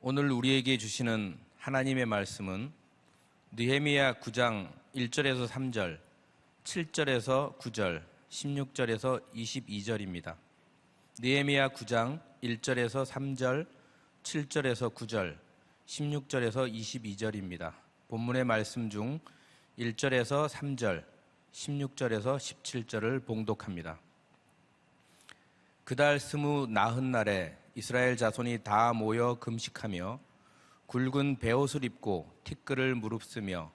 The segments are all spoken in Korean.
오늘 우리에게 주시는 하나님의 말씀은 느헤미야 9장 1절에서 3절, 7절에서 9절, 16절에서 22절입니다. 느헤미야 9장 1절에서 3절, 7절에서 9절, 16절에서 22절입니다. 본문의 말씀 중 1절에서 3절, 16절에서 17절을 봉독합니다. 그달 29날에 이스라엘 자손이 다 모여 금식하며 굵은 베옷을 입고 티끌을 무릅쓰며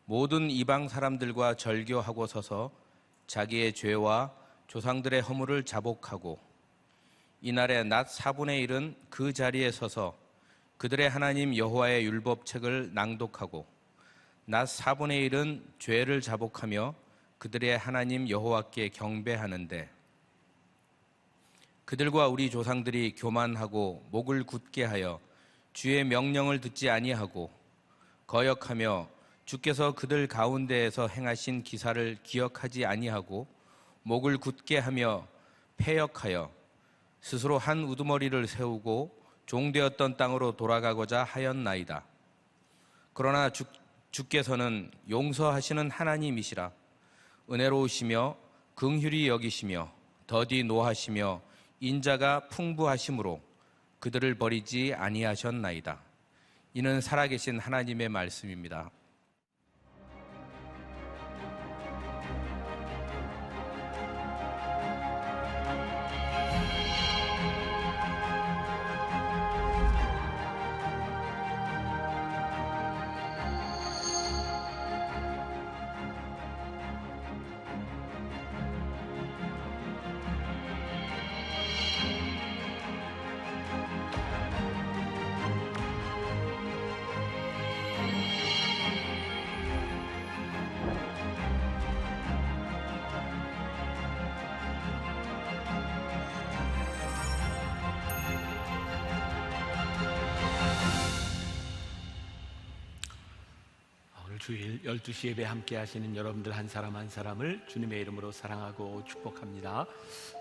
모든 이방 사람들과 절교하고 서서 자기의 죄와 조상들의 허물을 자복하고 이날에 낮 4분의 1은 그 자리에 서서 그들의 하나님 여호와의 율법책을 낭독하고 낮 4분의 1은 죄를 자복하며 그들의 하나님 여호와께 경배하는데 그들과 우리 조상들이 교만하고 목을 굳게 하여 주의 명령을 듣지 아니하고 거역하며 주께서 그들 가운데에서 행하신 기사를 기억하지 아니하고 목을 굳게 하며 패역하여 스스로 한 우두머리를 세우고 종되었던 땅으로 돌아가고자 하였나이다. 그러나 주께서는 용서하시는 하나님이시라. 은혜로우시며 긍휼히 여기시며 더디 노하시며 인자가 풍부하심으로 그들을 버리지 아니하셨나이다. 이는 살아계신 하나님의 말씀입니다. 주일 12시 예배 함께 하시는 여러분들 한 사람 한 사람을 주님의 이름으로 사랑하고 축복합니다.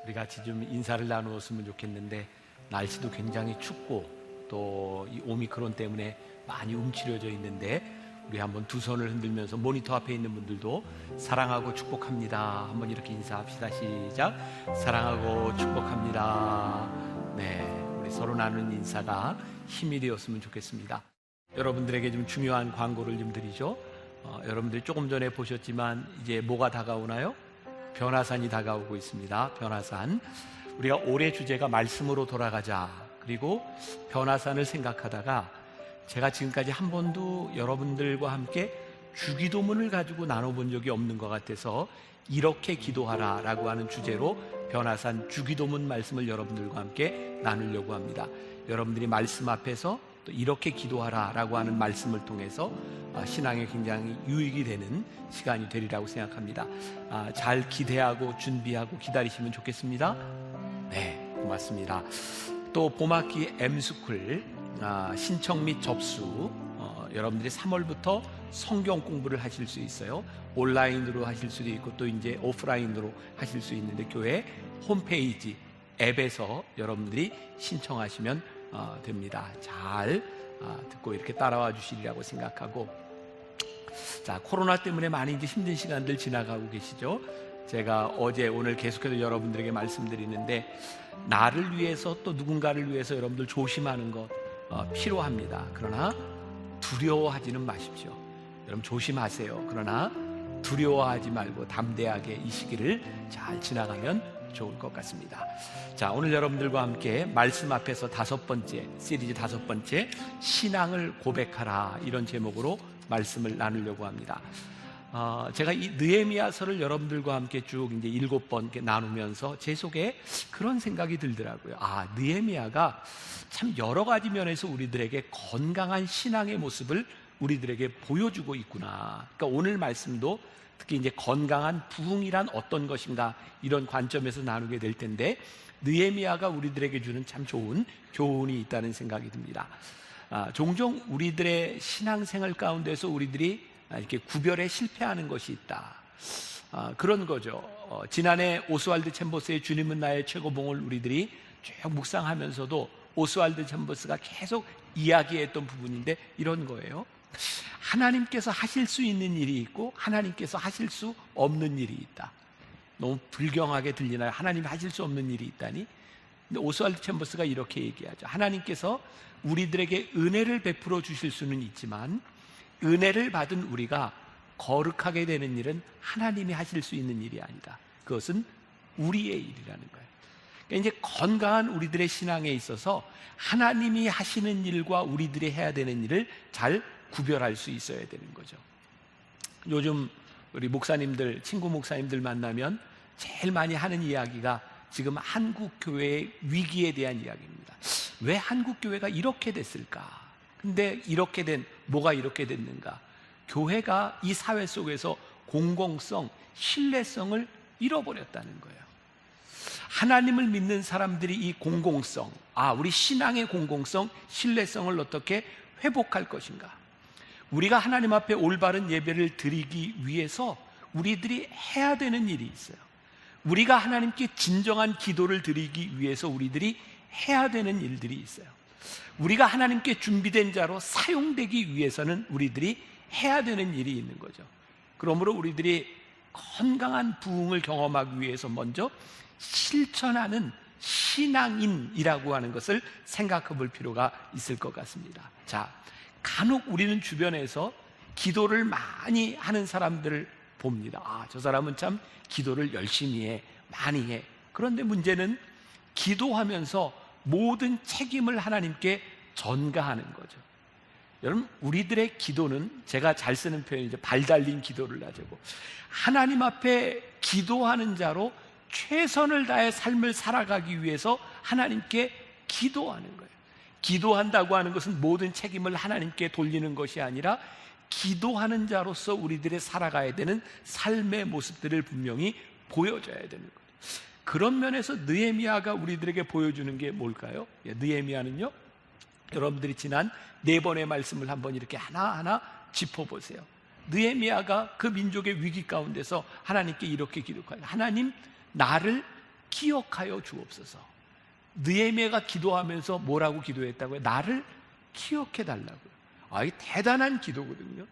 우리 같이 좀 인사를 나누었으면 좋겠는데 날씨도 굉장히 춥고 또 이 오미크론 때문에 많이 움츠려져 있는데 우리 한번 두 손을 흔들면서 모니터 앞에 있는 분들도 사랑하고 축복합니다. 한번 이렇게 인사합시다. 시작. 사랑하고 축복합니다. 네, 우리 서로 나누는 인사가 힘이 되었으면 좋겠습니다. 여러분들에게 좀 중요한 광고를 좀 드리죠. 여러분들이 조금 전에 보셨지만 이제 뭐가 다가오나요? 변화산이 다가오고 있습니다. 변화산. 우리가 올해 주제가 말씀으로 돌아가자. 그리고 변화산을 생각하다가 제가 지금까지 한 번도 여러분들과 함께 주기도문을 가지고 나눠본 적이 없는 것 같아서 이렇게 기도하라 라고 하는 주제로 변화산 주기도문 말씀을 여러분들과 함께 나누려고 합니다. 여러분들이 말씀 앞에서 또 이렇게 기도하라 라고 하는 말씀을 통해서 신앙에 굉장히 유익이 되는 시간이 되리라고 생각합니다. 잘 기대하고 준비하고 기다리시면 좋겠습니다. 네, 고맙습니다. 또 봄학기 M스쿨 신청 및 접수 여러분들이 3월부터 성경 공부를 하실 수 있어요. 온라인으로 하실 수도 있고 또 이제 오프라인으로 하실 수 있는데 교회 홈페이지 앱에서 여러분들이 신청하시면 됩니다. 잘 듣고 이렇게 따라와 주시리라고 생각하고, 자, 코로나 때문에 많이 이제 힘든 시간들 지나가고 계시죠. 제가 어제 오늘 계속해서 여러분들에게 말씀드리는데 나를 위해서 또 누군가를 위해서 여러분들 조심하는 것 필요합니다. 그러나 두려워하지는 마십시오. 여러분 조심하세요. 그러나 두려워하지 말고 담대하게 이 시기를 잘 지나가면 좋을 것 같습니다. 자, 오늘 여러분들과 함께 말씀 앞에서 시리즈 5번째 신앙을 고백하라 이런 제목으로 말씀을 나누려고 합니다. 제가 이 느헤미야서를 여러분들과 함께 쭉 이제 7번 나누면서 제 속에 그런 생각이 들더라고요. 느헤미야가 참 여러 가지 면에서 우리들에게 건강한 신앙의 모습을 우리들에게 보여주고 있구나. 그러니까 오늘 말씀도 특히 이제 건강한 부흥이란 어떤 것인가 이런 관점에서 나누게 될 텐데 느헤미야가 우리들에게 주는 참 좋은 교훈이 있다는 생각이 듭니다. 종종 우리들의 신앙생활 가운데서 우리들이 이렇게 구별에 실패하는 것이 있다. 그런 거죠. 지난해 오스왈드 챔버스의 주님은 나의 최고봉을 우리들이 쭉 묵상하면서도 오스왈드 챔버스가 계속 이야기했던 부분인데 이런 거예요. 하나님께서 하실 수 있는 일이 있고 하나님께서 하실 수 없는 일이 있다. 너무 불경하게 들리나요? 하나님이 하실 수 없는 일이 있다니? 근데 오스왈드 챔버스가 이렇게 얘기하죠. 하나님께서 우리들에게 은혜를 베풀어 주실 수는 있지만 은혜를 받은 우리가 거룩하게 되는 일은 하나님이 하실 수 있는 일이 아니다. 그것은 우리의 일이라는 거예요. 그러니까 이제 건강한 우리들의 신앙에 있어서 하나님이 하시는 일과 우리들이 해야 되는 일을 잘 구별할 수 있어야 되는 거죠. 요즘 우리 목사님들, 친구 목사님들 만나면 제일 많이 하는 이야기가 지금 한국 교회의 위기에 대한 이야기입니다. 왜 한국 교회가 이렇게 됐을까? 근데 뭐가 이렇게 됐는가? 교회가 이 사회 속에서 공공성, 신뢰성을 잃어버렸다는 거예요. 하나님을 믿는 사람들이 이 공공성, 우리 신앙의 공공성, 신뢰성을 어떻게 회복할 것인가? 우리가 하나님 앞에 올바른 예배를 드리기 위해서 우리들이 해야 되는 일이 있어요. 우리가 하나님께 진정한 기도를 드리기 위해서 우리들이 해야 되는 일들이 있어요. 우리가 하나님께 준비된 자로 사용되기 위해서는 우리들이 해야 되는 일이 있는 거죠. 그러므로 우리들이 건강한 부흥을 경험하기 위해서 먼저 실천하는 신앙인이라고 하는 것을 생각해 볼 필요가 있을 것 같습니다. 자, 간혹 우리는 주변에서 기도를 많이 하는 사람들을 봅니다. 저 사람은 참 기도를 열심히 해, 많이 해. 그런데 문제는 기도하면서 모든 책임을 하나님께 전가하는 거죠. 여러분, 우리들의 기도는 제가 잘 쓰는 표현이죠. 발 달린 기도를 하자고. 하나님 앞에 기도하는 자로 최선을 다해 삶을 살아가기 위해서 하나님께 기도하는 거예요. 기도한다고 하는 것은 모든 책임을 하나님께 돌리는 것이 아니라 기도하는 자로서 우리들의 살아가야 되는 삶의 모습들을 분명히 보여줘야 되는 거예요. 그런 면에서 느헤미야가 우리들에게 보여주는 게 뭘까요? 느헤미야는요, 여러분들이 지난 4번의 말씀을 한번 이렇게 하나하나 짚어보세요. 느헤미야가 그 민족의 위기 가운데서 하나님께 이렇게 기도해요. 하나님, 나를 기억하여 주옵소서. 느헤미야가 기도하면서 뭐라고 기도했다고요? 나를 기억해 달라고요. 이 대단한 기도거든요.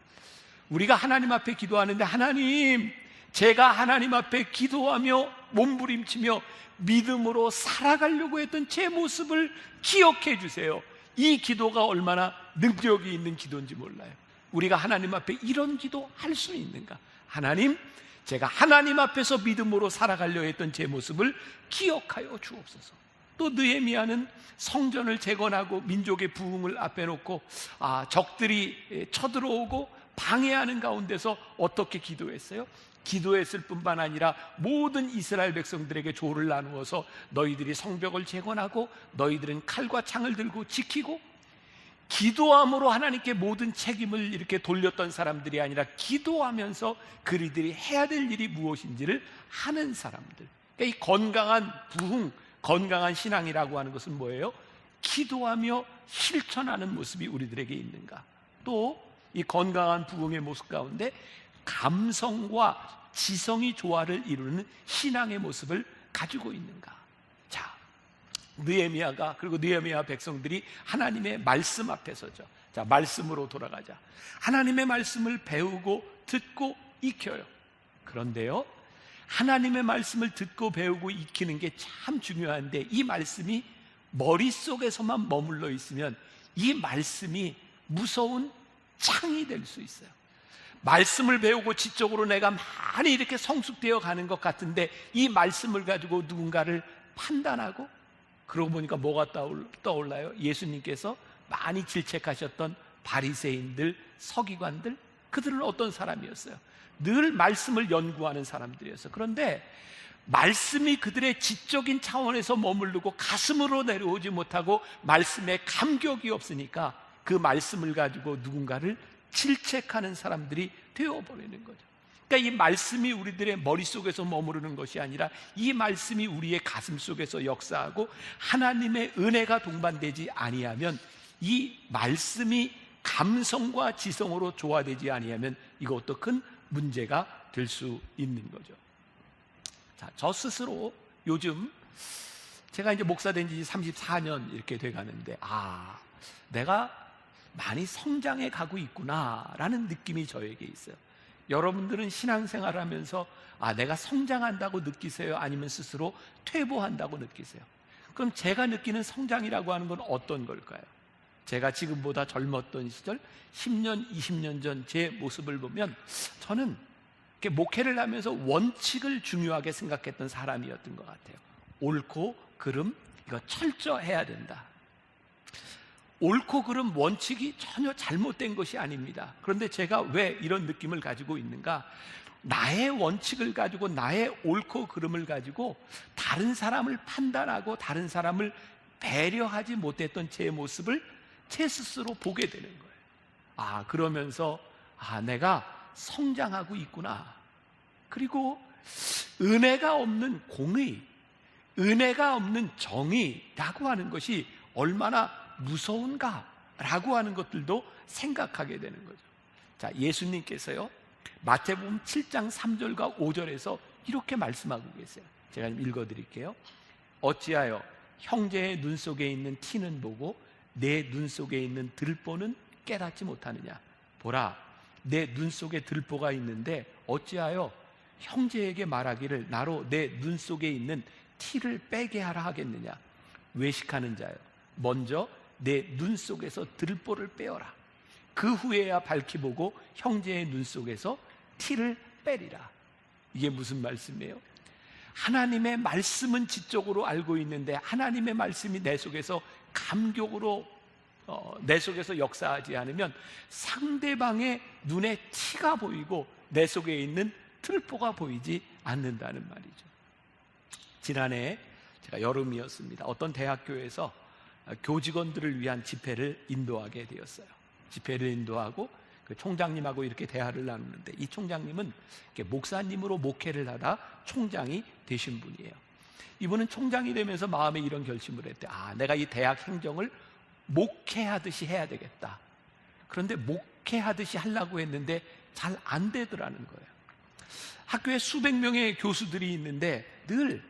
우리가 하나님 앞에 기도하는데, 하나님, 제가 하나님 앞에 기도하며 몸부림치며 믿음으로 살아가려고 했던 제 모습을 기억해 주세요. 이 기도가 얼마나 능력이 있는 기도인지 몰라요. 우리가 하나님 앞에 이런 기도 할 수 있는가? 하나님, 제가 하나님 앞에서 믿음으로 살아가려 했던 제 모습을 기억하여 주옵소서. 또 느헤미야는 성전을 재건하고 민족의 부흥을 앞에 놓고 적들이 쳐들어오고 방해하는 가운데서 어떻게 기도했어요? 기도했을 뿐만 아니라 모든 이스라엘 백성들에게 조를 나누어서 너희들이 성벽을 재건하고 너희들은 칼과 창을 들고 지키고, 기도함으로 하나님께 모든 책임을 이렇게 돌렸던 사람들이 아니라 기도하면서 그들이 해야 될 일이 무엇인지를 하는 사람들. 그러니까 이 건강한 부흥, 건강한 신앙이라고 하는 것은 뭐예요? 기도하며 실천하는 모습이 우리들에게 있는가? 또 이 건강한 부흥의 모습 가운데 감성과 지성이 조화를 이루는 신앙의 모습을 가지고 있는가? 자, 느헤미야가, 그리고 느헤미야 백성들이 하나님의 말씀 앞에 서죠. 자, 말씀으로 돌아가자. 하나님의 말씀을 배우고 듣고 익혀요. 그런데요, 하나님의 말씀을 듣고 배우고 익히는 게 참 중요한데, 이 말씀이 머릿속에서만 머물러 있으면 이 말씀이 무서운 창이 될 수 있어요. 말씀을 배우고 지적으로 내가 많이 이렇게 성숙되어 가는 것 같은데, 이 말씀을 가지고 누군가를 판단하고, 그러고 보니까 뭐가 떠올라요? 예수님께서 많이 질책하셨던 바리새인들, 서기관들, 그들은 어떤 사람이었어요? 늘 말씀을 연구하는 사람들이었어요. 그런데 말씀이 그들의 지적인 차원에서 머무르고 가슴으로 내려오지 못하고 말씀에 감격이 없으니까 그 말씀을 가지고 누군가를 질책하는 사람들이 되어버리는 거죠. 그러니까 이 말씀이 우리들의 머릿속에서 머무르는 것이 아니라 이 말씀이 우리의 가슴 속에서 역사하고 하나님의 은혜가 동반되지 아니하면, 이 말씀이 감성과 지성으로 조화되지 아니하면 이것도 큰 문제가 될 수 있는 거죠. 자, 저 스스로 요즘 제가 이제 목사 된 지 34년 이렇게 돼 가는데, 내가 많이 성장해 가고 있구나라는 느낌이 저에게 있어요. 여러분들은 신앙생활을 하면서 내가 성장한다고 느끼세요? 아니면 스스로 퇴보한다고 느끼세요? 그럼 제가 느끼는 성장이라고 하는 건 어떤 걸까요? 제가 지금보다 젊었던 시절 10년, 20년 전 제 모습을 보면 저는 이렇게 목회를 하면서 원칙을 중요하게 생각했던 사람이었던 것 같아요. 옳고 그름, 이거 철저해야 된다. 옳고 그름 원칙이 전혀 잘못된 것이 아닙니다. 그런데 제가 왜 이런 느낌을 가지고 있는가? 나의 원칙을 가지고, 나의 옳고 그름을 가지고 다른 사람을 판단하고 다른 사람을 배려하지 못했던 제 모습을 제 스스로 보게 되는 거예요. 그러면서 내가 성장하고 있구나. 그리고 은혜가 없는 공의, 은혜가 없는 정의라고 하는 것이 얼마나 무서운가라고 하는 것들도 생각하게 되는 거죠. 자, 예수님께서요, 마태복음 7장 3절과 5절에서 이렇게 말씀하고 계세요. 제가 좀 읽어드릴게요. 어찌하여 형제의 눈 속에 있는 티는 보고 내 눈 속에 있는 들보는 깨닫지 못하느냐. 보라, 내 눈 속에 들보가 있는데 어찌하여 형제에게 말하기를 나로 내 눈 속에 있는 티를 빼게 하라 하겠느냐. 외식하는 자여, 먼저 내 눈 속에서 들보를 빼어라. 그 후에야 밝히 보고 형제의 눈 속에서 티를 빼리라. 이게 무슨 말씀이에요? 하나님의 말씀은 지적으로 알고 있는데 하나님의 말씀이 내 속에서 감격으로 내 속에서 역사하지 않으면 상대방의 눈에 티가 보이고 내 속에 있는 들보가 보이지 않는다는 말이죠. 지난해 제가 여름이었습니다. 어떤 대학교에서 교직원들을 위한 집회를 인도하게 되었어요. 집회를 인도하고 그 총장님하고 이렇게 대화를 나누는데, 이 총장님은 목사님으로 목회를 하다 총장이 되신 분이에요. 이분은 총장이 되면서 마음에 이런 결심을 했대. 내가 이 대학 행정을 목회하듯이 해야 되겠다. 그런데 목회하듯이 하려고 했는데 잘 안 되더라는 거예요. 학교에 수백 명의 교수들이 있는데 늘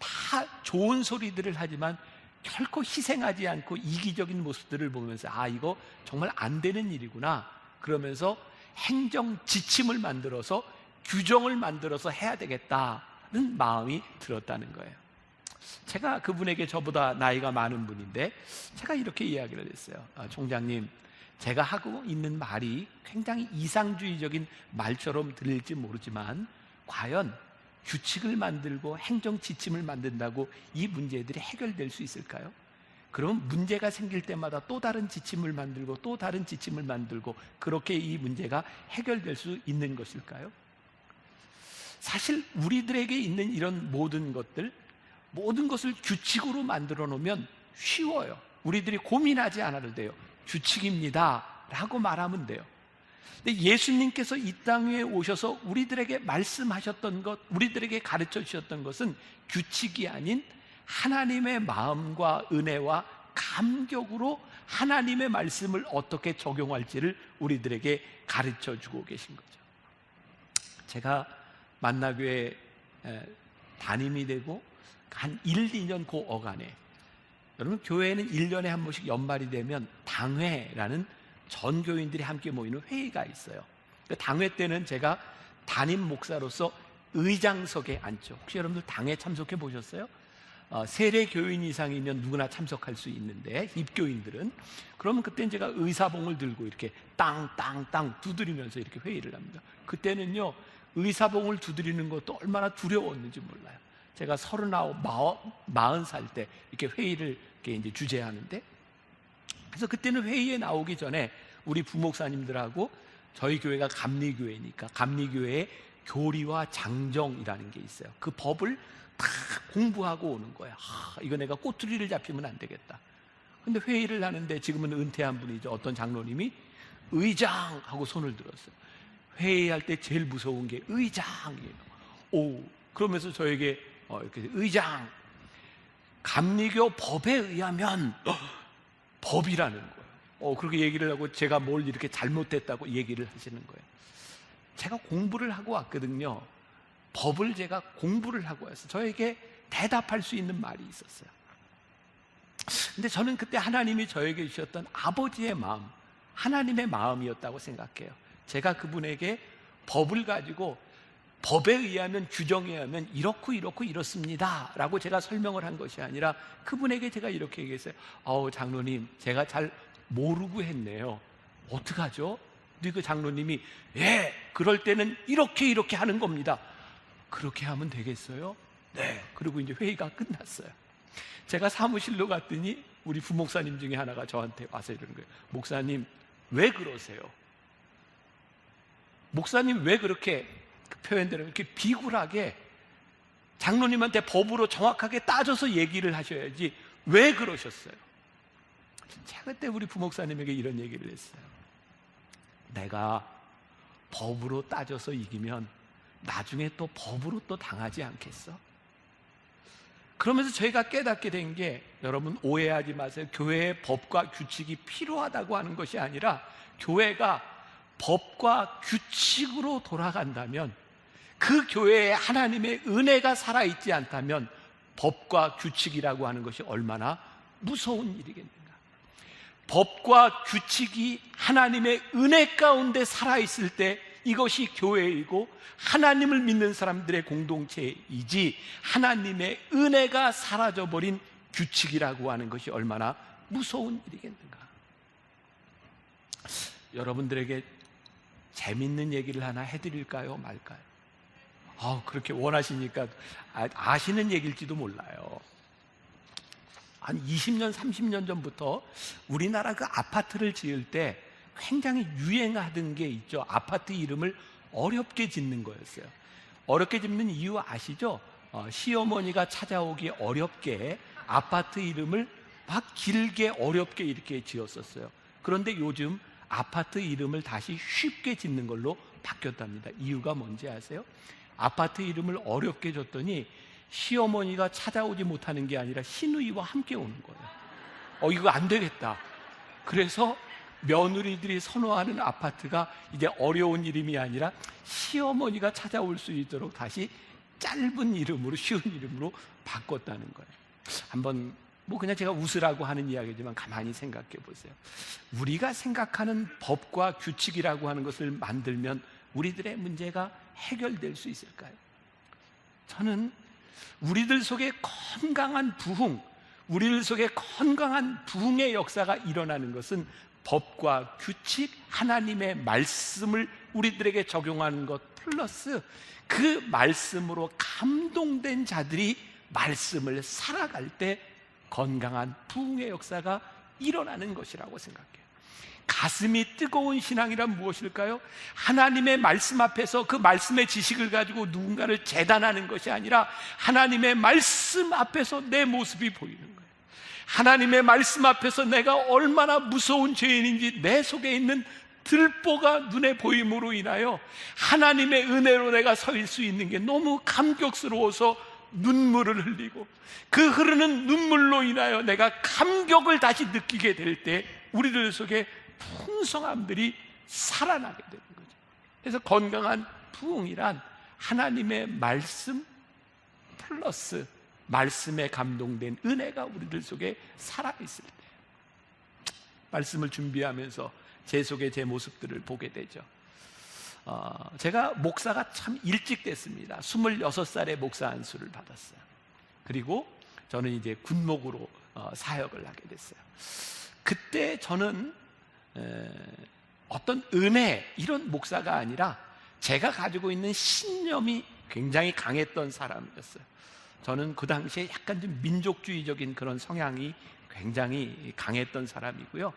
다 좋은 소리들을 하지만 결코 희생하지 않고 이기적인 모습들을 보면서 이거 정말 안 되는 일이구나, 그러면서 행정 지침을 만들어서 규정을 만들어서 해야 되겠다는 마음이 들었다는 거예요. 제가 그분에게, 저보다 나이가 많은 분인데, 제가 이렇게 이야기를 했어요. 총장님, 제가 하고 있는 말이 굉장히 이상주의적인 말처럼 들릴지 모르지만 과연 규칙을 만들고 행정 지침을 만든다고 이 문제들이 해결될 수 있을까요? 그럼 문제가 생길 때마다 또 다른 지침을 만들고 또 다른 지침을 만들고 그렇게 이 문제가 해결될 수 있는 것일까요? 사실 우리들에게 있는 이런 모든 것을 규칙으로 만들어 놓으면 쉬워요. 우리들이 고민하지 않아도 돼요. 규칙입니다 라고 말하면 돼요. 근데 예수님께서 이 땅 위에 오셔서 우리들에게 말씀하셨던 것, 우리들에게 가르쳐 주셨던 것은 규칙이 아닌 하나님의 마음과 은혜와 감격으로 하나님의 말씀을 어떻게 적용할지를 우리들에게 가르쳐 주고 계신 거죠. 제가 만나교회 담임이 되고 한 1, 2년 그 어간에, 여러분 교회는 1년에 한 번씩 연말이 되면 당회라는 전 교인들이 함께 모이는 회의가 있어요. 당회 때는 제가 담임 목사로서 의장석에 앉죠. 혹시 여러분들 당회 참석해 보셨어요? 세례 교인 이상이면 누구나 참석할 수 있는데 입교인들은, 그러면 그때는 제가 의사봉을 들고 이렇게 땅땅땅 두드리면서 이렇게 회의를 합니다. 그때는요, 의사봉을 두드리는 것도 얼마나 두려웠는지 몰라요. 제가 39, 40살 때 이렇게 회의를 이렇게 이제 주재하는데, 그래서 그때는 회의에 나오기 전에 우리 부목사님들하고, 저희 교회가 감리교회니까 감리교회에 교리와 장정이라는 게 있어요. 그 법을 다 공부하고 오는 거야. 이거 내가 꼬투리를 잡히면 안 되겠다. 근데 회의를 하는데, 지금은 은퇴한 분이죠. 어떤 장로님이 의장 하고 손을 들었어요. 회의할 때 제일 무서운 게 의장이에요. 그러면서 저에게 이렇게 의장, 감리교 법에 의하면 법이라는 거예요. 그렇게 얘기를 하고 제가 뭘 이렇게 잘못했다고 얘기를 하시는 거예요. 제가 공부를 하고 왔거든요. 법을 제가 공부를 하고 와서 저에게 대답할 수 있는 말이 있었어요. 근데 저는 그때 하나님이 저에게 주셨던 아버지의 마음, 하나님의 마음이었다고 생각해요. 제가 그분에게 법을 가지고 법에 의하면, 규정에 의하면 이렇고 이렇습니다 라고 제가 설명을 한 것이 아니라 그분에게 제가 이렇게 얘기했어요. 장로님, 제가 잘 모르고 했네요. 어떡하죠? 근데 그 장로님이 예, 그럴 때는 이렇게 하는 겁니다. 그렇게 하면 되겠어요? 네. 그리고 이제 회의가 끝났어요. 제가 사무실로 갔더니 우리 부목사님 중에 하나가 저한테 와서 이러는 거예요. 목사님, 왜 그러세요? 목사님 왜 그렇게 그 표현대로 이렇게 비굴하게 장로님한테 법으로 정확하게 따져서 얘기를 하셔야지 왜 그러셨어요? 제가 그때 우리 부목사님에게 이런 얘기를 했어요. 내가 법으로 따져서 이기면 나중에 또 법으로 또 당하지 않겠어? 그러면서 저희가 깨닫게 된 게, 여러분 오해하지 마세요. 교회에 법과 규칙이 필요하다고 하는 것이 아니라 교회가 법과 규칙으로 돌아간다면, 그 교회에 하나님의 은혜가 살아있지 않다면 법과 규칙이라고 하는 것이 얼마나 무서운 일이겠는가. 법과 규칙이 하나님의 은혜 가운데 살아있을 때 이것이 교회이고 하나님을 믿는 사람들의 공동체이지, 하나님의 은혜가 사라져버린 규칙이라고 하는 것이 얼마나 무서운 일이겠는가. 여러분들에게 재밌는 얘기를 하나 해드릴까요, 말까요? 그렇게 원하시니까 아시는 얘기일지도 몰라요. 한 20년, 30년 전부터 우리나라 그 아파트를 지을 때 굉장히 유행하던 게 있죠. 아파트 이름을 어렵게 짓는 거였어요. 어렵게 짓는 이유 아시죠? 시어머니가 찾아오기 어렵게 아파트 이름을 막 길게 어렵게 이렇게 지었었어요. 그런데 요즘 아파트 이름을 다시 쉽게 짓는 걸로 바뀌었답니다. 이유가 뭔지 아세요? 아파트 이름을 어렵게 줬더니 시어머니가 찾아오지 못하는 게 아니라 시누이와 함께 오는 거예요. 이거 안 되겠다. 그래서 며느리들이 선호하는 아파트가 이제 어려운 이름이 아니라 시어머니가 찾아올 수 있도록 다시 짧은 이름으로, 쉬운 이름으로 바꿨다는 거예요. 한번 그냥 제가 웃으라고 하는 이야기지만 가만히 생각해 보세요. 우리가 생각하는 법과 규칙이라고 하는 것을 만들면 우리들의 문제가 해결될 수 있을까요? 저는 우리들 속에 건강한 부흥, 우리들 속에 건강한 부흥의 역사가 일어나는 것은 법과 규칙, 하나님의 말씀을 우리들에게 적용하는 것 플러스 그 말씀으로 감동된 자들이 말씀을 살아갈 때 건강한 부흥의 역사가 일어나는 것이라고 생각해요. 가슴이 뜨거운 신앙이란 무엇일까요? 하나님의 말씀 앞에서 그 말씀의 지식을 가지고 누군가를 재단하는 것이 아니라 하나님의 말씀 앞에서 내 모습이 보이는 거예요. 하나님의 말씀 앞에서 내가 얼마나 무서운 죄인인지 내 속에 있는 들보가 눈에 보임으로 인하여 하나님의 은혜로 내가 설 수 있는 게 너무 감격스러워서 눈물을 흘리고, 그 흐르는 눈물로 인하여 내가 감격을 다시 느끼게 될 때 우리들 속에 풍성함들이 살아나게 되는 거죠. 그래서 건강한 부흥이란 하나님의 말씀 플러스 말씀에 감동된 은혜가 우리들 속에 살아있을 때, 말씀을 준비하면서 제 속에 제 모습들을 보게 되죠. 제가 목사가 참 일찍 됐습니다. 26살에 목사 안수를 받았어요. 그리고 저는 이제 군목으로 사역을 하게 됐어요. 그때 저는 어떤 은혜 이런 목사가 아니라 제가 가지고 있는 신념이 굉장히 강했던 사람이었어요. 저는 그 당시에 약간 좀 민족주의적인 그런 성향이 굉장히 강했던 사람이고요.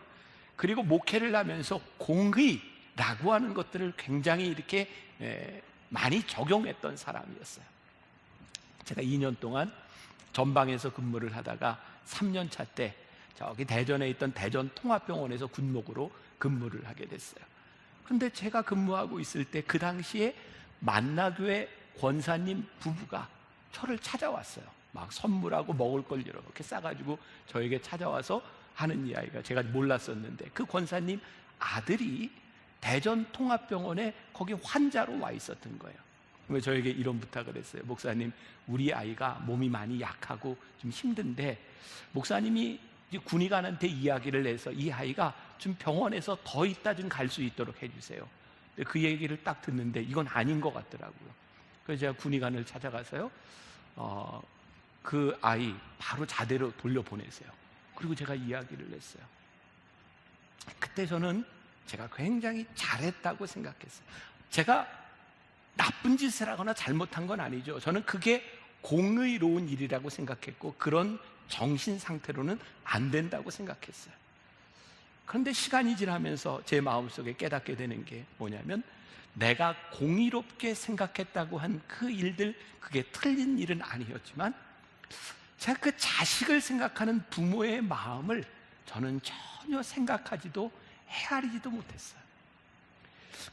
그리고 목회를 하면서 공의라고 하는 것들을 굉장히 이렇게 많이 적용했던 사람이었어요. 제가 2년 동안 전방에서 근무를 하다가 3년 차 때 저기 대전에 있던 대전통합병원에서 군목으로 근무를 하게 됐어요. 그런데 제가 근무하고 있을 때 그 당시에 만나교회 권사님 부부가 저를 찾아왔어요. 막 선물하고 먹을 걸 이렇게 싸가지고 저에게 찾아와서 하는 이야기가, 제가 몰랐었는데 그 권사님 아들이 대전통합병원에 거기 환자로 와 있었던 거예요. 그래서 저에게 이런 부탁을 했어요. 목사님, 우리 아이가 몸이 많이 약하고 좀 힘든데 목사님이 이제 군의관한테 이야기를 해서 이 아이가 좀 병원에서 더 있다 좀 갈 수 있도록 해주세요. 근데 그 얘기를 딱 듣는데 이건 아닌 것 같더라고요. 그래서 제가 군의관을 찾아가서요, 그 아이 바로 자대로 돌려보내세요. 그리고 제가 이야기를 했어요. 그때 저는 제가 굉장히 잘했다고 생각했어요. 제가 나쁜 짓을 하거나 잘못한 건 아니죠. 저는 그게 공의로운 일이라고 생각했고 그런 정신 상태로는 안 된다고 생각했어요. 그런데 시간이 지나면서 제 마음속에 깨닫게 되는 게 뭐냐면, 내가 공의롭게 생각했다고 한 그 일들, 그게 틀린 일은 아니었지만 제가 그 자식을 생각하는 부모의 마음을 저는 전혀 생각하지도 헤아리지도 못했어요.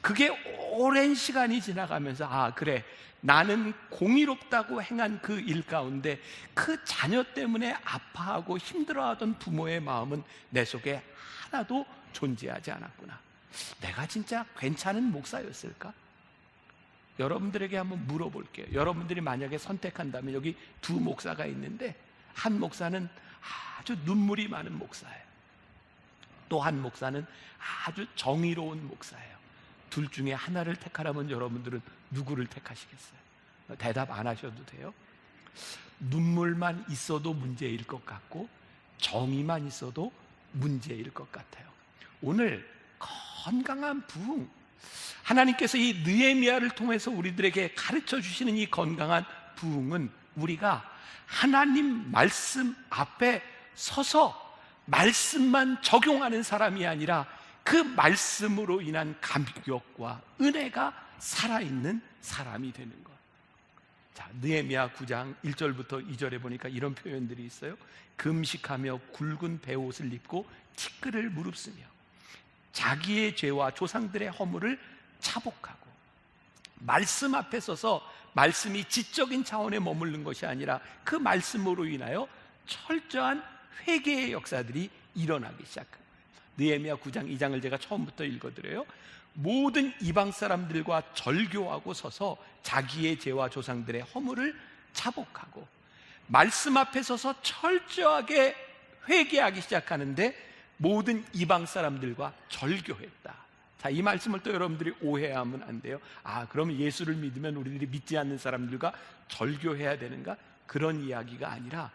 그게 오랜 시간이 지나가면서 그래, 나는 공의롭다고 행한 그 일 가운데 그 자녀 때문에 아파하고 힘들어하던 부모의 마음은 내 속에 하나도 존재하지 않았구나. 내가 진짜 괜찮은 목사였을까? 여러분들에게 한번 물어볼게요. 여러분들이 만약에 선택한다면 여기 두 목사가 있는데, 한 목사는 아주 눈물이 많은 목사예요. 또 한 목사는 아주 정의로운 목사예요. 둘 중에 하나를 택하라면 여러분들은 누구를 택하시겠어요? 대답 안 하셔도 돼요. 눈물만 있어도 문제일 것 같고 정의만 있어도 문제일 것 같아요. 오늘 건강한 부흥, 하나님께서 이 느헤미야를 통해서 우리들에게 가르쳐 주시는 이 건강한 부흥은, 우리가 하나님 말씀 앞에 서서 말씀만 적용하는 사람이 아니라 그 말씀으로 인한 감격과 은혜가 살아있는 사람이 되는 것. 자, 느헤미야 9장 1절부터 2절에 보니까 이런 표현들이 있어요. 금식하며 굵은 베옷을 입고 티끌을 무릅쓰며 자기의 죄와 조상들의 허물을 차복하고, 말씀 앞에 서서 말씀이 지적인 차원에 머무르는 것이 아니라 그 말씀으로 인하여 철저한 회개의 역사들이 일어나기 시작합니다. 느헤미야 9장 2장을 제가 처음부터 읽어드려요. 모든 이방 사람들과 절교하고 서서 자기의 죄와 조상들의 허물을 차복하고, 말씀 앞에 서서 철저하게 회개하기 시작하는데 모든 이방 사람들과 절교했다. 자, 이 말씀을 또 여러분들이 오해하면 안 돼요. 그러면 예수를 믿으면 우리들이 믿지 않는 사람들과 절교해야 되는가? 그런 이야기가 아니라,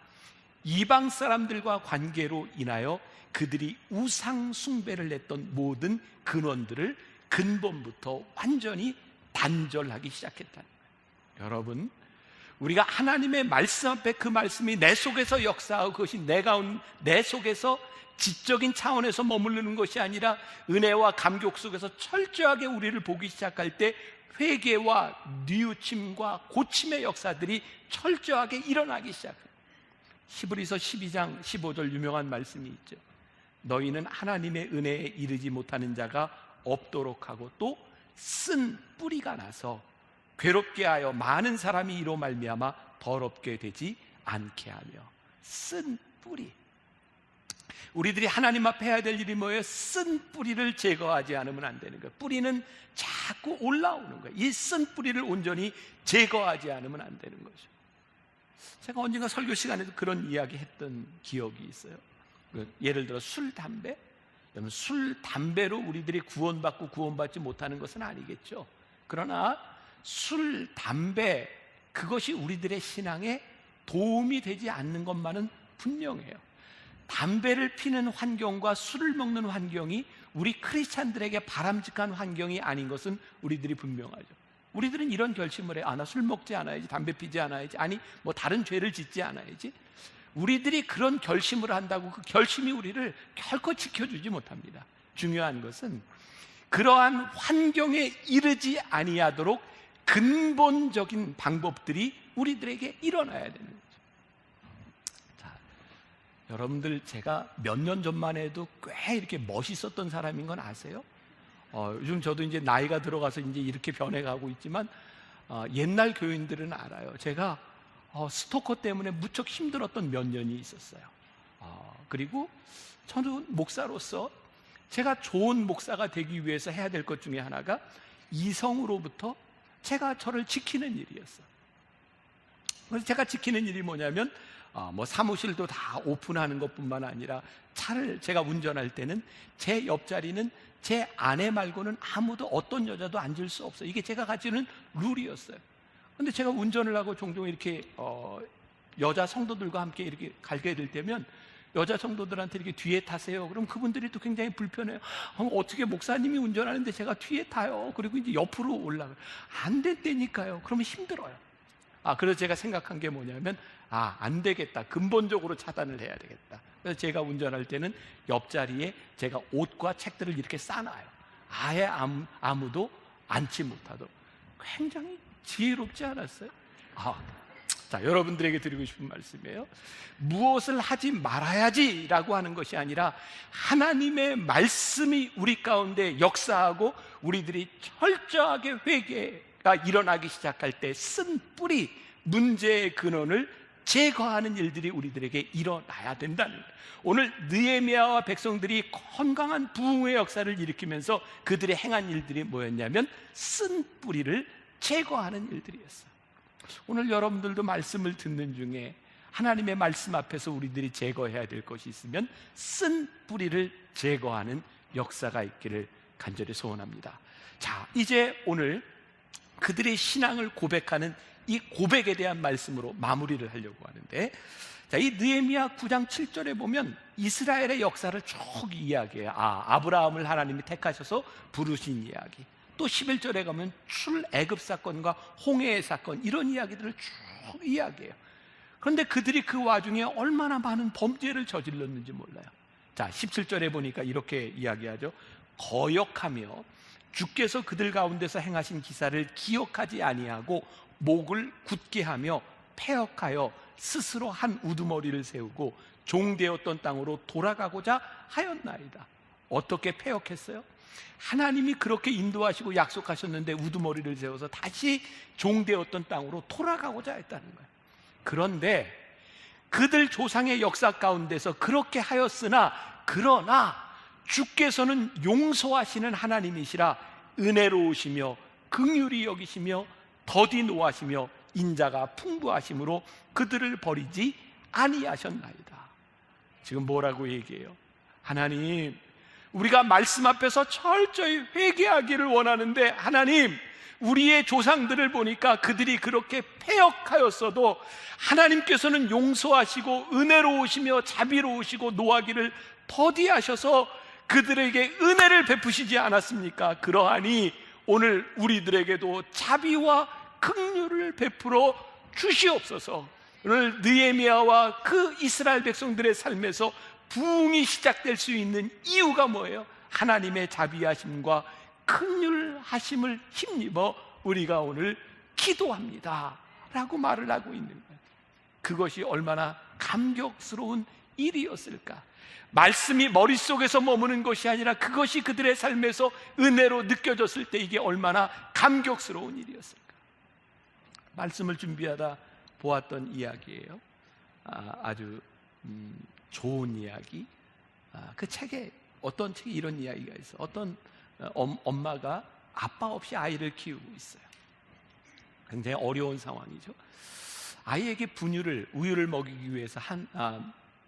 이방 사람들과 관계로 인하여 그들이 우상 숭배를 했던 모든 근원들을 근본부터 완전히 단절하기 시작했다는 거예요. 여러분, 우리가 하나님의 말씀 앞에 그 말씀이 내 속에서 역사하고 그것이 내 속에서 지적인 차원에서 머무르는 것이 아니라 은혜와 감격 속에서 철저하게 우리를 보기 시작할 때 회개와 뉘우침과 고침의 역사들이 철저하게 일어나기 시작해요. 히브리서 12장 15절 유명한 말씀이 있죠. 너희는 하나님의 은혜에 이르지 못하는 자가 없도록 하고 또 쓴 뿌리가 나서 괴롭게 하여 많은 사람이 이로 말미암아 더럽게 되지 않게 하며. 쓴 뿌리, 우리들이 하나님 앞에 해야 될 일이 뭐예요? 쓴 뿌리를 제거하지 않으면 안 되는 거예요. 뿌리는 자꾸 올라오는 거예요. 이 쓴 뿌리를 온전히 제거하지 않으면 안 되는 거죠. 제가 언젠가 설교 시간에도 그런 이야기 했던 기억이 있어요. 예를 들어 술, 담배. 여러분, 술, 담배로 우리들이 구원받고 구원받지 못하는 것은 아니겠죠. 그러나 술, 담배, 그것이 우리들의 신앙에 도움이 되지 않는 것만은 분명해요. 담배를 피는 환경과 술을 먹는 환경이 우리 크리스찬들에게 바람직한 환경이 아닌 것은 우리들이 분명하죠. 우리들은 이런 결심을 해요. 나 술 먹지 않아야지, 담배 피지 않아야지, 뭐 다른 죄를 짓지 않아야지. 우리들이 그런 결심을 한다고 그 결심이 우리를 결코 지켜주지 못합니다. 중요한 것은 그러한 환경에 이르지 아니하도록 근본적인 방법들이 우리들에게 일어나야 되는 거죠. 자, 여러분들, 제가 몇 년 전만 해도 꽤 이렇게 멋있었던 사람인 건 아세요? 요즘 저도 이제 나이가 들어가서 이제 이렇게 변해가고 있지만 옛날 교인들은 알아요. 제가 스토커 때문에 무척 힘들었던 몇 년이 있었어요. 그리고 저는 목사로서 제가 좋은 목사가 되기 위해서 해야 될 것 중에 하나가 이성으로부터 제가 저를 지키는 일이었어요. 그래서 제가 지키는 일이 뭐냐면 뭐 사무실도 다 오픈하는 것뿐만 아니라 차를 제가 운전할 때는 제 옆자리는 제 아내 말고는 아무도 어떤 여자도 앉을 수 없어요. 이게 제가 가지는 룰이었어요. 근데 제가 운전을 하고 종종 이렇게 여자 성도들과 함께 이렇게 가게 될 때면 여자 성도들한테 이렇게 뒤에 타세요. 그럼 그분들이 또 굉장히 불편해요. 어떻게 목사님이 운전하는데 제가 뒤에 타요. 그리고 이제 옆으로 올라가요. 안 된다니까요. 그러면 힘들어요. 그래서 제가 생각한 게 뭐냐면 안 되겠다. 근본적으로 차단을 해야 되겠다. 그래서 제가 운전할 때는 옆자리에 제가 옷과 책들을 이렇게 싸놔요. 아예 아무도 앉지 못하도록. 굉장히 지혜롭지 않았어요? 자, 여러분들에게 드리고 싶은 말씀이에요. 무엇을 하지 말아야지라고 하는 것이 아니라 하나님의 말씀이 우리 가운데 역사하고 우리들이 철저하게 회개가 일어나기 시작할 때 쓴 뿌리, 문제의 근원을 제거하는 일들이 우리들에게 일어나야 된다는 거예요. 오늘 느헤미야와 백성들이 건강한 부흥의 역사를 일으키면서 그들의 행한 일들이 뭐였냐면 쓴 뿌리를 제거하는 일들이었어요. 오늘 여러분들도 말씀을 듣는 중에 하나님의 말씀 앞에서 우리들이 제거해야 될 것이 있으면 쓴 뿌리를 제거하는 역사가 있기를 간절히 소원합니다. 자, 이제 오늘 그들의 신앙을 고백하는 이 고백에 대한 말씀으로 마무리를 하려고 하는데, 자, 이 느헤미야 9장 7절에 보면 이스라엘의 역사를 쭉 이야기해요. 아브라함을 하나님이 택하셔서 부르신 이야기. 또 11절에 가면 출애굽 사건과 홍해의 사건, 이런 이야기들을 쭉 이야기해요. 그런데 그들이 그 와중에 얼마나 많은 범죄를 저질렀는지 몰라요. 자, 17절에 보니까 이렇게 이야기하죠. 거역하며 주께서 그들 가운데서 행하신 기사를 기억하지 아니하고 목을 굳게 하며 패역하여 스스로 한 우두머리를 세우고 종되었던 땅으로 돌아가고자 하였나이다. 어떻게 패역했어요? 하나님이 그렇게 인도하시고 약속하셨는데 우두머리를 세워서 다시 종되었던 땅으로 돌아가고자 했다는 거예요. 그런데 그들 조상의 역사 가운데서 그렇게 하였으나, 그러나 주께서는 용서하시는 하나님이시라 은혜로우시며 긍휼히 여기시며 더디 노하시며 인자가 풍부하심으로 그들을 버리지 아니하셨나이다. 지금 뭐라고 얘기해요? 하나님, 우리가 말씀 앞에서 철저히 회개하기를 원하는데, 하나님, 우리의 조상들을 보니까 그들이 그렇게 패역하였어도 하나님께서는 용서하시고 은혜로우시며 자비로우시고 노하기를 더디하셔서 그들에게 은혜를 베푸시지 않았습니까? 그러하니 오늘 우리들에게도 자비와 긍휼을 베풀어 주시옵소서. 오늘 느헤미야와 그 이스라엘 백성들의 삶에서 부흥이 시작될 수 있는 이유가 뭐예요? 하나님의 자비하심과 긍휼하심을 힘입어 우리가 오늘 기도합니다 라고 말을 하고 있는 거예요. 그것이 얼마나 감격스러운 일이었을까. 말씀이 머릿속에서 머무는 것이 아니라 그것이 그들의 삶에서 은혜로 느껴졌을 때 이게 얼마나 감격스러운 일이었을까. 말씀을 준비하다 보았던 이야기예요. 아주 좋은 이야기. 그 책에, 어떤 책에 이런 이야기가 있어요. 어떤 엄마가 아빠 없이 아이를 키우고 있어요. 굉장히 어려운 상황이죠. 아이에게 우유를 먹이기 위해서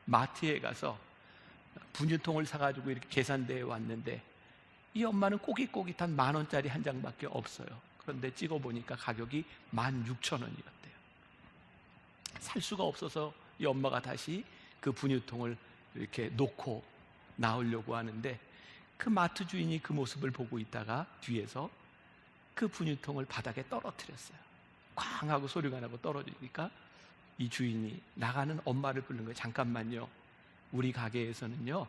마트에 가서 분유통을 사가지고 이렇게 계산대에 왔는데, 이 엄마는 꼬깃꼬깃한 10,000원짜리 한 장밖에 없어요. 그런데 찍어보니까 가격이 16,000원이었대요. 살 수가 없어서 이 엄마가 다시 그 분유통을 이렇게 놓고 나오려고 하는데, 그 마트 주인이 그 모습을 보고 있다가 뒤에서 그 분유통을 바닥에 떨어뜨렸어요. 쾅 하고 소리가 나고 떨어지니까 이 주인이 나가는 엄마를 부른 거예요. 잠깐만요, 우리 가게에서는요,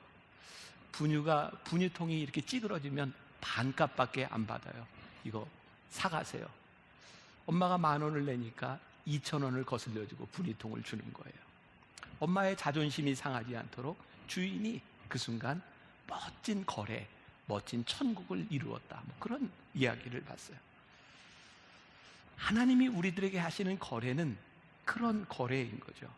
분유통이 이렇게 찌그러지면 반값밖에 안 받아요. 이거 사가세요. 엄마가 10,000원을 내니까 2,000원을 거슬려주고 분유통을 주는 거예요. 엄마의 자존심이 상하지 않도록 주인이 그 순간 멋진 거래, 멋진 천국을 이루었다, 뭐 그런 이야기를 봤어요. 하나님이 우리들에게 하시는 거래는 그런 거래인 거죠.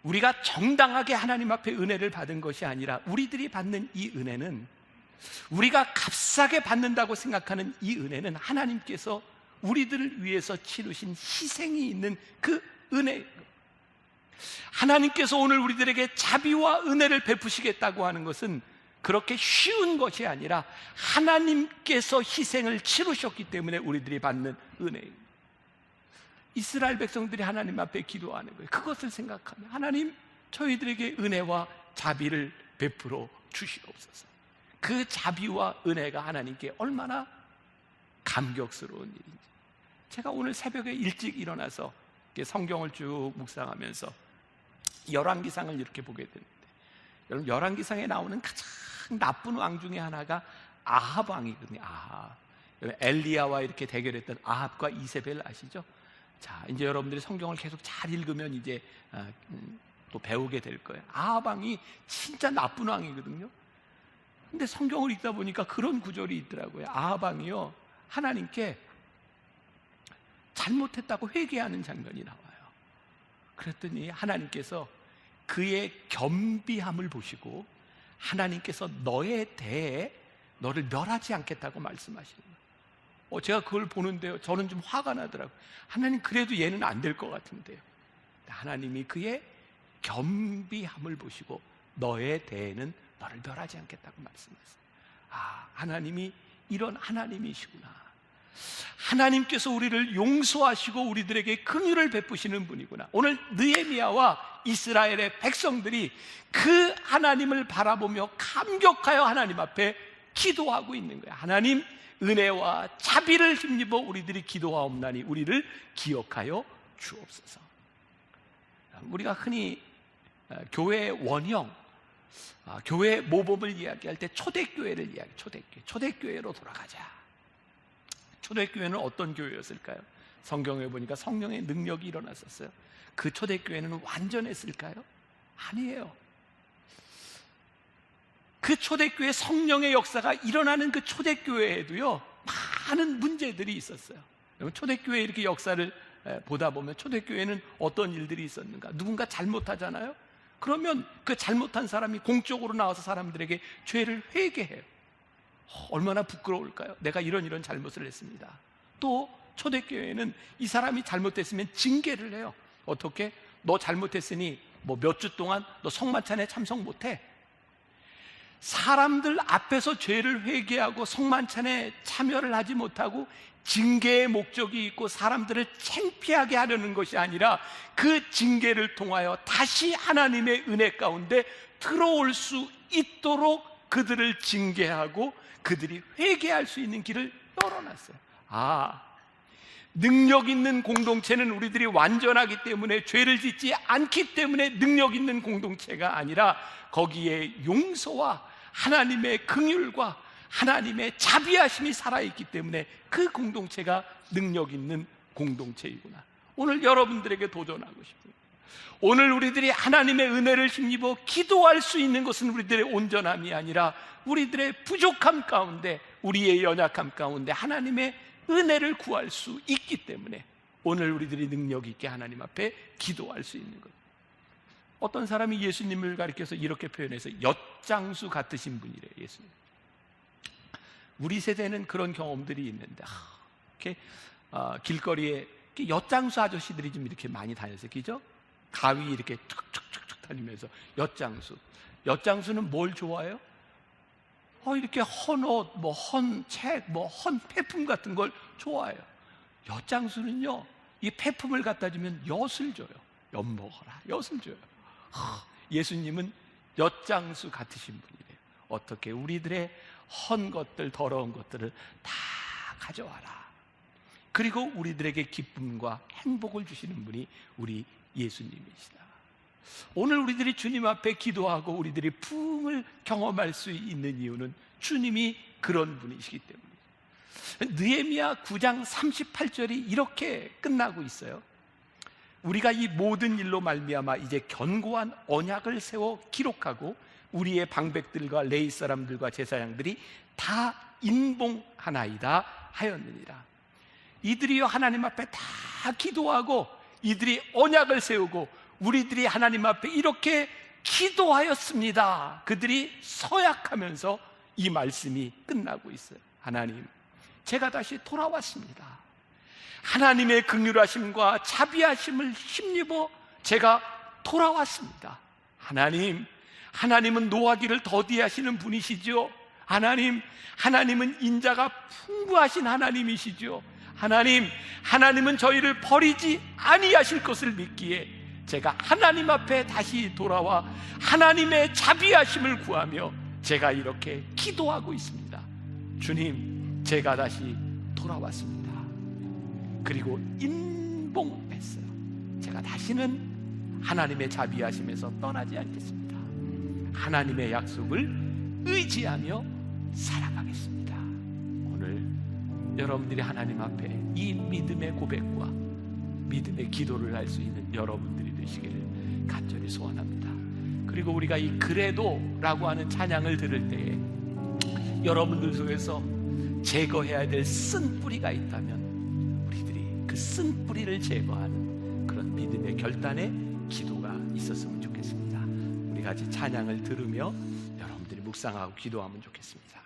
우리가 정당하게 하나님 앞에 은혜를 받은 것이 아니라, 우리들이 받는 이 은혜는, 우리가 값싸게 받는다고 생각하는 이 은혜는 하나님께서 우리들을 위해서 치르신 희생이 있는 그 은혜. 하나님께서 오늘 우리들에게 자비와 은혜를 베푸시겠다고 하는 것은 그렇게 쉬운 것이 아니라 하나님께서 희생을 치르셨기 때문에 우리들이 받는 은혜입니다. 이스라엘 백성들이 하나님 앞에 기도하는 거예요. 그것을 생각하면 하나님, 저희들에게 은혜와 자비를 베풀어 주시옵소서. 그 자비와 은혜가 하나님께 얼마나 감격스러운 일인지. 제가 오늘 새벽에 일찍 일어나서 성경을 쭉 묵상하면서 열왕기상을 이렇게 보게 되는데, 여러분, 열왕기상에 나오는 가장 나쁜 왕 중에 하나가 아합 왕이거든요. 아합. 엘리야와 이렇게 대결했던 아합과 이세벨 아시죠? 자, 이제 여러분들이 성경을 계속 잘 읽으면 이제 또 배우게 될 거예요. 아합 왕이 진짜 나쁜 왕이거든요. 근데 성경을 읽다 보니까 그런 구절이 있더라고요. 아합 왕이요, 하나님께 잘못했다고 회개하는 장면이 나와요. 그랬더니 하나님께서 그의 겸비함을 보시고 하나님께서 너에 대해 너를 멸하지 않겠다고 말씀하시는 거예요. 제가 그걸 보는데요, 저는 좀 화가 나더라고요. 하나님, 그래도 얘는 안 될 것 같은데요. 하나님이 그의 겸비함을 보시고 너에 대해는 너를 멸하지 않겠다고 말씀하셨어요. 아, 하나님이 이런 하나님이시구나. 하나님께서 우리를 용서하시고 우리들에게 긍휼을 베푸시는 분이구나. 오늘 느헤미야와 이스라엘의 백성들이 그 하나님을 바라보며 감격하여 하나님 앞에 기도하고 있는 거예요. 하나님, 은혜와 자비를 힘입어 우리들이 기도하옵나니 우리를 기억하여 주옵소서. 우리가 흔히 교회의 원형, 교회의 모범을 이야기할 때 초대교회를 초대교회로 돌아가자. 초대교회는 어떤 교회였을까요? 성경에 보니까 성령의 능력이 일어났었어요. 그 초대교회는 완전했을까요? 아니에요. 그 초대교회 성령의 역사가 일어나는 그 초대교회에도요, 많은 문제들이 있었어요. 여러분, 초대교회 이렇게 역사를 보다 보면 초대교회는 어떤 일들이 있었는가? 누군가 잘못하잖아요? 그러면 그 잘못한 사람이 공적으로 나와서 사람들에게 죄를 회개해요. 얼마나 부끄러울까요? 내가 이런 잘못을 했습니다. 또 초대교회는 이 사람이 잘못했으면 징계를 해요. 어떻게? 너 잘못했으니 뭐 몇 주 동안 너 성만찬에 참석 못해. 사람들 앞에서 죄를 회개하고 성만찬에 참여를 하지 못하고 징계의 목적이 있고 사람들을 창피하게 하려는 것이 아니라 그 징계를 통하여 다시 하나님의 은혜 가운데 들어올 수 있도록 그들을 징계하고 그들이 회개할 수 있는 길을 열어놨어요. 능력 있는 공동체는 우리들이 완전하기 때문에, 죄를 짓지 않기 때문에 능력 있는 공동체가 아니라 거기에 용서와 하나님의 긍휼과 하나님의 자비하심이 살아있기 때문에 그 공동체가 능력 있는 공동체이구나. 오늘 여러분들에게 도전하고 싶어요. 오늘 우리들이 하나님의 은혜를 힘입어 기도할 수 있는 것은 우리들의 온전함이 아니라 우리들의 부족함 가운데, 우리의 연약함 가운데 하나님의 은혜를 구할 수 있기 때문에 오늘 우리들이 능력 있게 하나님 앞에 기도할 수 있는 것. 어떤 사람이 예수님을 가리켜서 이렇게 표현해서 엿장수 같으신 분이래요. 예수님. 우리 세대는 그런 경험들이 있는데, 이렇게 길거리에 이렇게 엿장수 아저씨들이 좀 이렇게 많이 다녔어요. 그죠? 가위 이렇게 툭툭툭툭 다니면서 엿장수. 엿장수는 뭘 좋아해요? 이렇게 헌 옷, 뭐 헌 책, 뭐 헌 폐품 같은 걸 좋아해요. 엿장수는요, 이 폐품을 갖다 주면 엿을 줘요. 엿 먹어라, 엿을 줘요. 예수님은 엿장수 같으신 분이래요. 어떻게? 우리들의 헌 것들, 더러운 것들을 다 가져와라. 그리고 우리들에게 기쁨과 행복을 주시는 분이 우리 예수님이시다. 오늘 우리들이 주님 앞에 기도하고 우리들이 부흥을 경험할 수 있는 이유는 주님이 그런 분이시기 때문이에요. 느헤미야 9장 38절이 이렇게 끝나고 있어요. 우리가 이 모든 일로 말미암아 이제 견고한 언약을 세워 기록하고 우리의 방백들과 레위 사람들과 제사장들이 다 인봉하나이다 하였느니라. 이들이요, 하나님 앞에 다 기도하고 이들이 언약을 세우고 우리들이 하나님 앞에 이렇게 기도하였습니다. 그들이 서약하면서 이 말씀이 끝나고 있어요. 하나님, 제가 다시 돌아왔습니다. 하나님의 긍휼하심과 자비하심을 힘입어 제가 돌아왔습니다. 하나님은 노하기를 더디하시는 분이시죠. 하나님은 인자가 풍부하신 하나님이시죠. 하나님은 저희를 버리지 아니하실 것을 믿기에 제가 하나님 앞에 다시 돌아와 하나님의 자비하심을 구하며 제가 이렇게 기도하고 있습니다. 주님, 제가 다시 돌아왔습니다. 그리고 인봉했어요. 제가 다시는 하나님의 자비하심에서 떠나지 않겠습니다. 하나님의 약속을 의지하며 살아가겠습니다. 오늘 여러분들이 하나님 앞에 이 믿음의 고백과 믿음의 기도를 할 수 있는 여러분들이 되시기를 간절히 소원합니다. 그리고 우리가 이 그래도라고 하는 찬양을 들을 때에 여러분들 속에서 제거해야 될 쓴뿌리가 있다면 우리들이 그 쓴뿌리를 제거하는 그런 믿음의 결단의 기도가 있었으면 좋겠습니다. 우리 같이 찬양을 들으며 여러분들이 묵상하고 기도하면 좋겠습니다.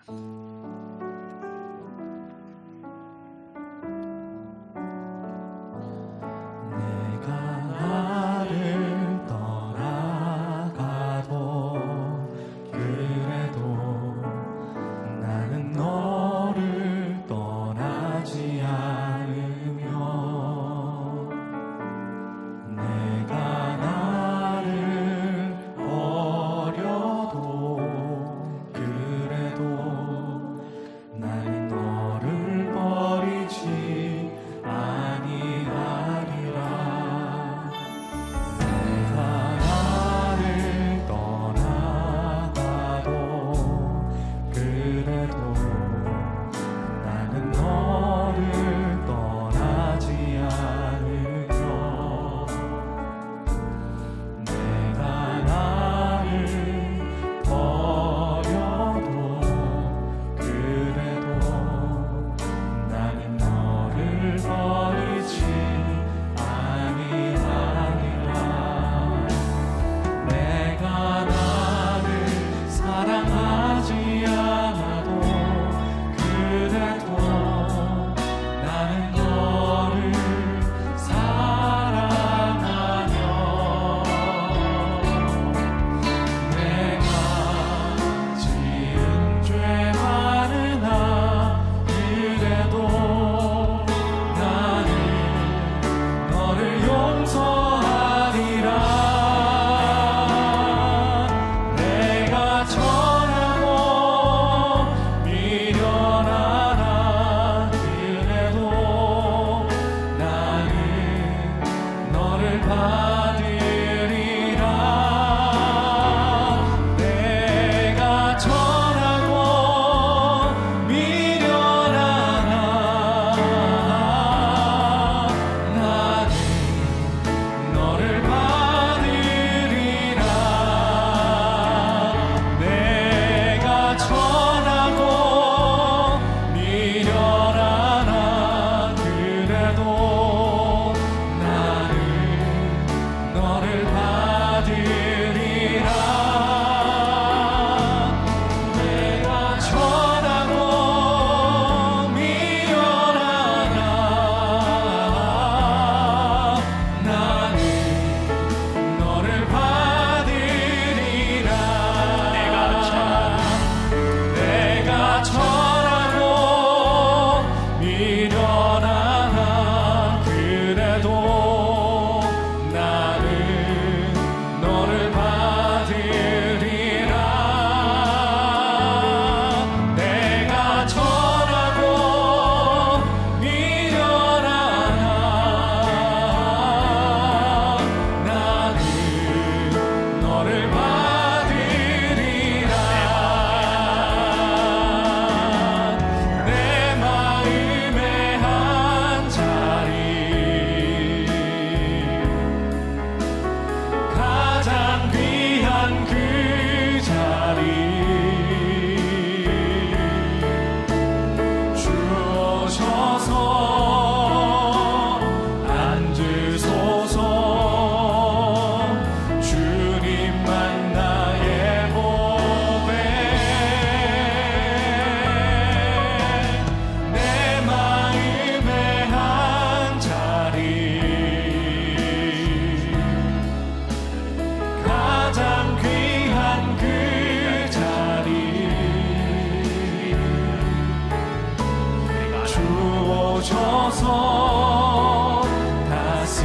주옵소서. 다스리소서.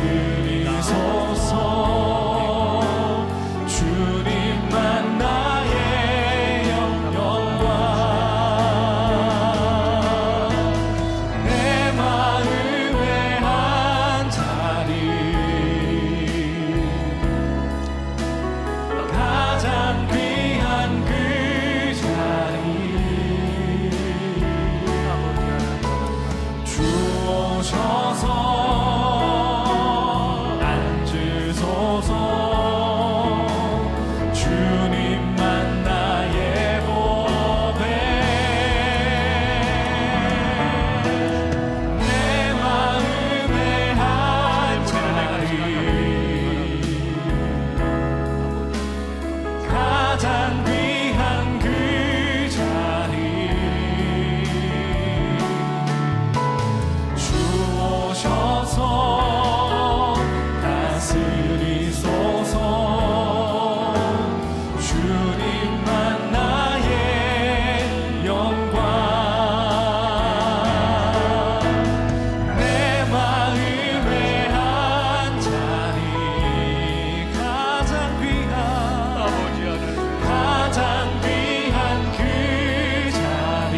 주님만 나의 영광. 내 마음의 한 자리, 가장 귀한 그 자리, 주오셔서 앉으소서. 주님만 나의 보배. 내 마음의 한 자리, 가장 귀한 그 자리, 주오셔서 다스리소서. 주님만 나의 영광. 내 마음의 한 자리, 가장 귀한 가장 귀한 그 자리,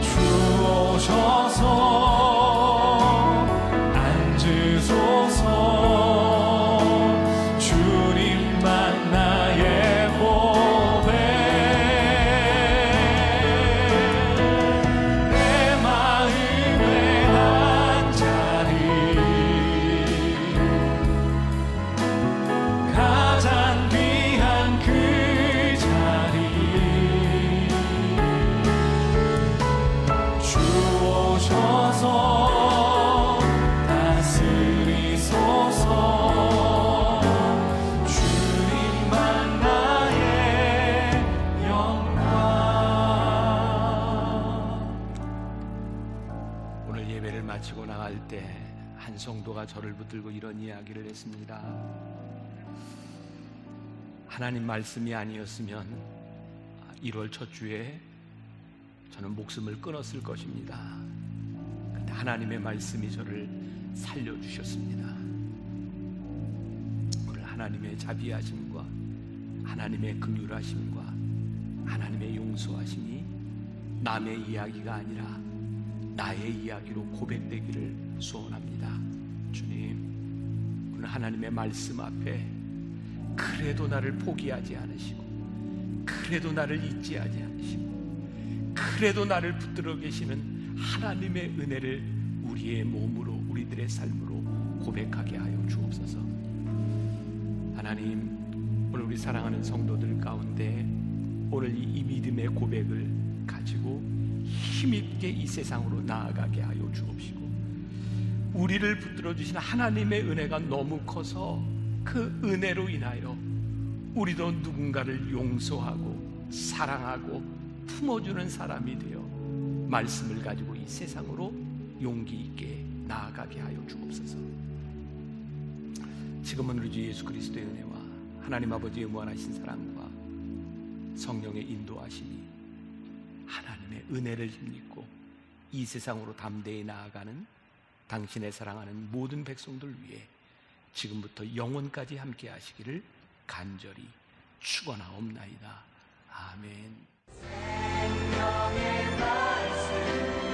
주오셔서 앉으소서. 주님만 나의 보배. 내 마음의 한 자리, 가장 귀한 그 자리, 주오셔서 다스리소서. 주님만 나의 영광. 오늘 예배를 마치고 나갈 때 한 성도가 저를 붙들고 이런 이야기를 했습니다. 하나님 말씀이 아니었으면 1월 첫 주에 저는 목숨을 끊었을 것입니다. 그런데 하나님의 말씀이 저를 살려주셨습니다. 오늘 하나님의 자비하심과 하나님의 긍휼하심과 하나님의 용서하심이 남의 이야기가 아니라 나의 이야기로 고백되기를 소원합니다. 주님, 오늘 하나님의 말씀 앞에 그래도 나를 포기하지 않으시고, 그래도 나를 잊지 않으시고, 그래도 나를 붙들어 계시는 하나님의 은혜를 우리의 몸으로, 우리들의 삶으로 고백하게 하여 주옵소서. 하나님, 오늘 우리 사랑하는 성도들 가운데 오늘 이 믿음의 고백을 가지고 힘있게 이 세상으로 나아가게 하여 주옵시고, 우리를 붙들어 주신 하나님의 은혜가 너무 커서 그 은혜로 인하여 우리도 누군가를 용서하고 사랑하고 품어주는 사람이 되어 말씀을 가지고 이 세상으로 용기 있게 나아가게 하여 주옵소서. 지금은 우리 주 예수 그리스도의 은혜와 하나님 아버지의 무한하신 사랑과 성령의 인도하심이 하나님의 은혜를 힘입고 이 세상으로 담대히 나아가는 당신의 사랑하는 모든 백성들 위해 지금부터 영원까지 함께 하시기를 간절히 축원하옵나이다. 아멘. 생명의 말씀